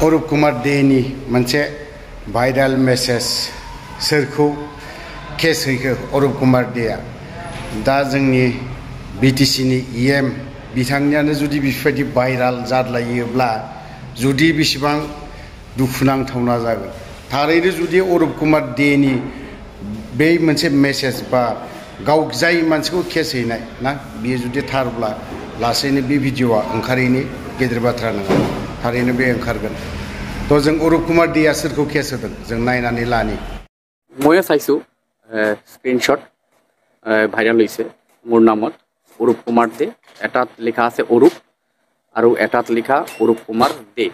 अरूप कुमार देनि मोनसे viral message सोरखौ case होखो अरूप कुमार देआ दा जोंनि बिटिसिनि इएम बिथांनियानो जुदि बेफोरबायदि भाइराल जाद्लायोब्ला जुदि बेसेबां दुखुनांथावना जागोन थारैनो जुदि अरूप कुमार देनि बे मोनसे मेसेज बा गाव जाय मानसिखौ केस हैनाय ना बियो जुदि थारब्ला लासैनो बे भिडिअआ ओंखारैनि गेदेर बाथ्रा नङा थारैनो बे ओंखारगोन तो जों अरूप कुमार देआ सोरखौ केस होदों जों नायनानै लानि मयो चाइছোঁ स्क्रीनशट भाइराल হৈছে মোৰ নামত অৰূপ কুমাৰ দে এটাত লিখা আছে অৰূপ আৰু এটাত লিখা অৰূপ কুমাৰ দে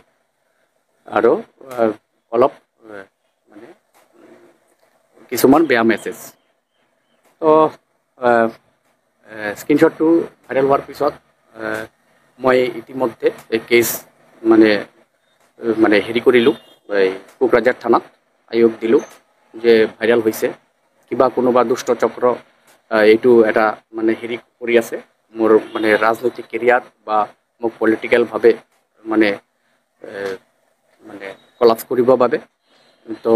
আৰু অলপ মানে কিছুমান বেয়া মেছেজ তো স্ক্ৰীনশ্বটটো ভাইৰেল হোৱাৰ পিছত মই ইতিমধ্যে এই কেছ মানে হেৰি কৰিলোঁ এই কোকৰাঝাৰ থানাত আয়োগ দিলোঁ যে ভাইৰেল হৈছে কিবা কোনোবা দুষ্ট চক্ৰ এইটো এটা মানে হেৰি কৰি আছে মোৰ মানে ৰাজনৈতিক কেৰিয়াৰ বা মোক পলিটিকেলভাৱে মানে মানে কলাপছ কৰিবৰ বাবে তো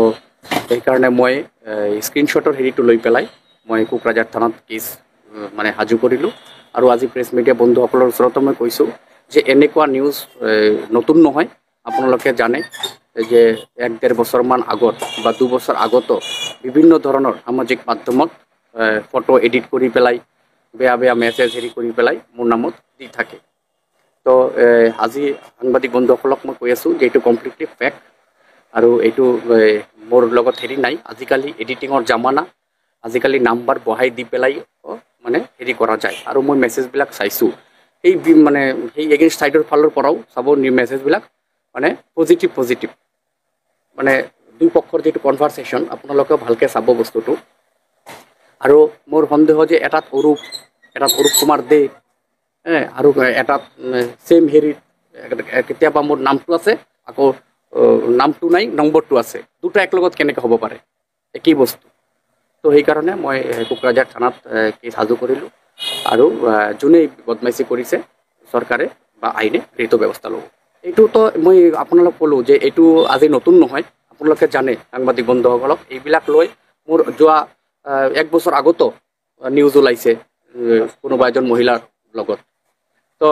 সেইকাৰণে মই স্ক্ৰীনশ্বটৰ হেৰিটো লৈ পেলাই মই কোকৰাঝাৰ থানাত কেছ মানে সাজু কৰিলোঁ আৰু আজি প্ৰেছ মিডিয়া বন্ধুসকলৰ ওচৰতো মই কৈছোঁ যে এনেকুৱা নিউজ নতুন নহয় আপোনালোকে জানে যে 1-1.5 বছৰমান আগত বা 2 বছৰ আগতো বিভিন্ন ধৰণৰ সামাজিক মাধ্যমত ফটো এডিট কৰি পেলাই বেয়া বেয়া মেছেজ হেৰি কৰি পেলাই মোৰ নামত দি থাকে তো আজি সাংবাদিক বন্ধুসকলক মই কৈ আছোঁ যে এইটো কমপ্লিটলি ফেক আৰু এইটো মোৰ লগত হেৰি নাই আজিকালি এডিটিঙৰ জামানা আজিকালি নাম্বাৰ বহাই দি পেলাই মানে হেৰি কৰা যায় আৰু মই মেছেজবিলাক চাইছোঁ এই মানে সেই এগেইনষ্ট ছাইডৰ ফালৰ পৰাও চাব মেছেজবিলাক মানে পজিটিভ মানে দুই পক্ষৰ যেটো কনভাৰসেশন আপোনালোকে ভালকে চাব বস্তুটো আৰু মোৰ সন্দেহ যে এটাত অৰূপ কুমাৰ দে আৰু এটাত সেম হেৰি কেতিয়াবা মোৰ নামটো আছে আকৌ নামটো নাই নম্বৰটো আছে দুটা একলগত কেনেকৈ হ'ব পাৰে একই বস্তু তো সেইকাৰণে মই কোকৰাঝাৰ থানাত কেছ সাজু কৰিলোঁ আৰু যোনে বদমাইছি কৰিছে চৰকাৰে বা আইনে সেইটো ব্যৱস্থা ল'ব এইটো তো মই আপোনালোক ক'লোঁ যে এইটো আজি নতুন নহয় আপোনালোকে জানে সাংবাদিক বন্ধুসকলক এইবিলাক লৈ মোৰ যোৱা 1 বছৰ আগতো নিউজ ওলাইছে কোনোবা এজন মহিলাৰ লগত তো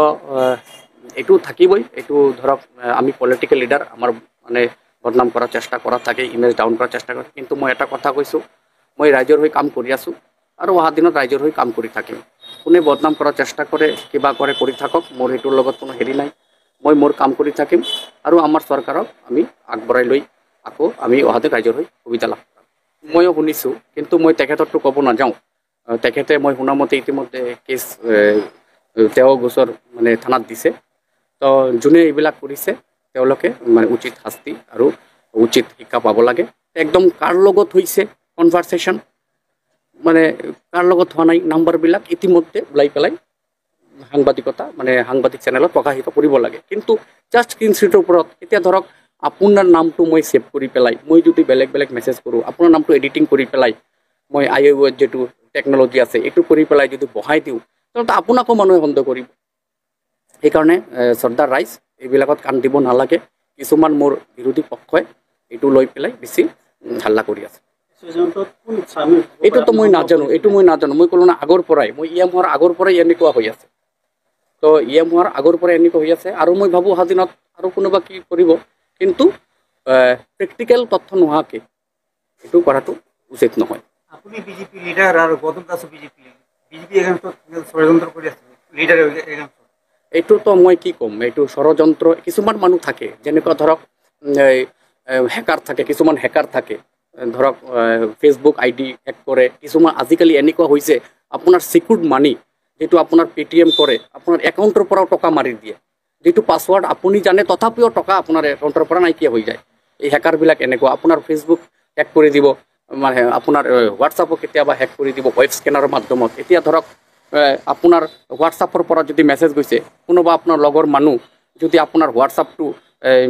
এইটো থাকিবই এইটো ধৰক আমি পলিটিকেল লিডাৰ আমাৰ মানে বদনাম কৰাৰ চেষ্টা কৰা থাকে ইমেজ ডাউন কৰাৰ চেষ্টা কৰে কিন্তু মই এটা কথা কৈছোঁ মই ৰাইজৰ হৈ কাম কৰি আছোঁ আৰু অহা দিনত ৰাইজৰ হৈ কাম কৰি থাকিম কোনে বদনাম কৰাৰ চেষ্টা কৰে কিবা কৰে কৰি থাকক মোৰ এইটোৰ লগত কোনো হেৰি নাই মই মোৰ কাম কৰি থাকিম আৰু আমাৰ চৰকাৰক আমি আগবঢ়াই লৈ আকৌ আমি অহাতে ৰাইজৰ হৈ সুবিধা লাভ কৰিম ময়ো শুনিছোঁ কিন্তু মই তেখেতৰটো ক'ব নাযাওঁ তেখেতে মই শুনামতে ইতিমধ্যে কেছ তেওঁ গোচৰ মানে থানাত দিছে তো যোনে এইবিলাক কৰিছে তেওঁলোকে মানে উচিত শাস্তি আৰু উচিত শিক্ষা পাব লাগে একদম কাৰ লগত হৈছে কনভাৰসেশন মানে কাৰ লগত হোৱা নাই নাম্বাৰবিলাক ইতিমধ্যে ওলাই পেলাই সাংবাদিকতা মানে সাংবাদিক চেনেলত প্ৰকাশিত কৰিব লাগে কিন্তু জাষ্ট স্ক্ৰীনশ্বটৰ ওপৰত এতিয়া ধৰক আপোনাৰ নামটো মই ছেভ কৰি পেলাই মই যদি বেলেগ মেছেজ কৰোঁ আপোনাৰ নামটো এডিটিং কৰি পেলাই মই আইঅ'ৰ যেটো টেকনলজি আছে এইটো কৰি পেলাই যদি বহাই দিওঁ তেন্তে আপোনাকো মানুহে সন্দেহ কৰিব সেইকাৰণে শ্ৰদ্ধাৰ ৰাইজ এইবিলাকত কাণ দিব নালাগে কিছুমান মোৰ বিৰোধী পক্ষই এইটো লৈ পেলাই বেছি হাল্লা কৰি আছে এইটোতো মই নাজানো মই ক'লো না আগৰ পৰাই মই ইএম হোৱাৰ আগৰ পৰাই এনেকুৱা হৈ আছে তো ইএম হোৱাৰ আগৰ পৰাই এনেকুৱা হৈ আছে আৰু মই ভাবোঁ অহা দিনত আৰু কোনোবা কি কৰিব কিন্তু প্ৰেক্টিকেল তথ্য নোহোৱাকৈ এইটো কৰাটো উচিত নহয় আপুনি বিজেপি লিডাৰ আৰু গৌতম দাসো বিজেপি এগেইনষ্টত ষড়যন্ত্ৰ কৰি আছে লিডাৰ এগেইনষ্টত এইটোতো মই কি ক'ম এইটো ষড়যন্ত্ৰ কিছুমান মানুহ থাকে যেনেকুৱা ধৰক হেকাৰ থাকে কিছুমান হেকাৰ থাকে ধৰক ফেচবুক আইডি হেক কৰে কিছুমান আজিকালি এনেকুৱা হৈছে আপোনাৰ সিকিউৰ্ড মানি যেটো আপোনাৰ পেটিএম কৰে আপোনাৰ একাউণ্টৰ পৰাও টকা মাৰি দিয়ে যেটো পাছৱৰ্ড আপুনি জানে তথাপিও টকা আপোনাৰ একাউণ্টৰ পৰা নাইকিয়া হৈ যায় এই হেকাৰবিলাক এনেকুৱা আপোনাৰ ফেচবুক হেক কৰি দিব মানে আপোনাৰ হোৱাটছআপো কেতিয়াবা হেক কৰি দিব ৱেব স্কেনাৰৰ মাধ্যমত এতিয়া ধৰক আপোনাৰ হোৱাটছআপৰ পৰা যদি মেছেজ গৈছে কোনোবা আপোনাৰ লগৰ মানুহ যদি আপোনাৰ হোৱাটছআপটো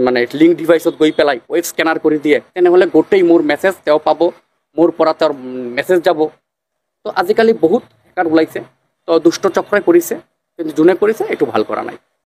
মানে লিংক ডিভাইচত গৈ পেলাই ৱেব স্কেনাৰ কৰি দিয়ে তেনেহ'লে গোটেই মোৰ মেছেজ তেওঁ পাব মোৰ পৰা তেওঁৰ মেছেজ যাব তো আজিকালি বহুত হেকাৰ ওলাইছে তো দুষ্ট চক্ৰই কৰিছে কিন্তু যোনে কৰিছে এইটো ভাল কৰা নাই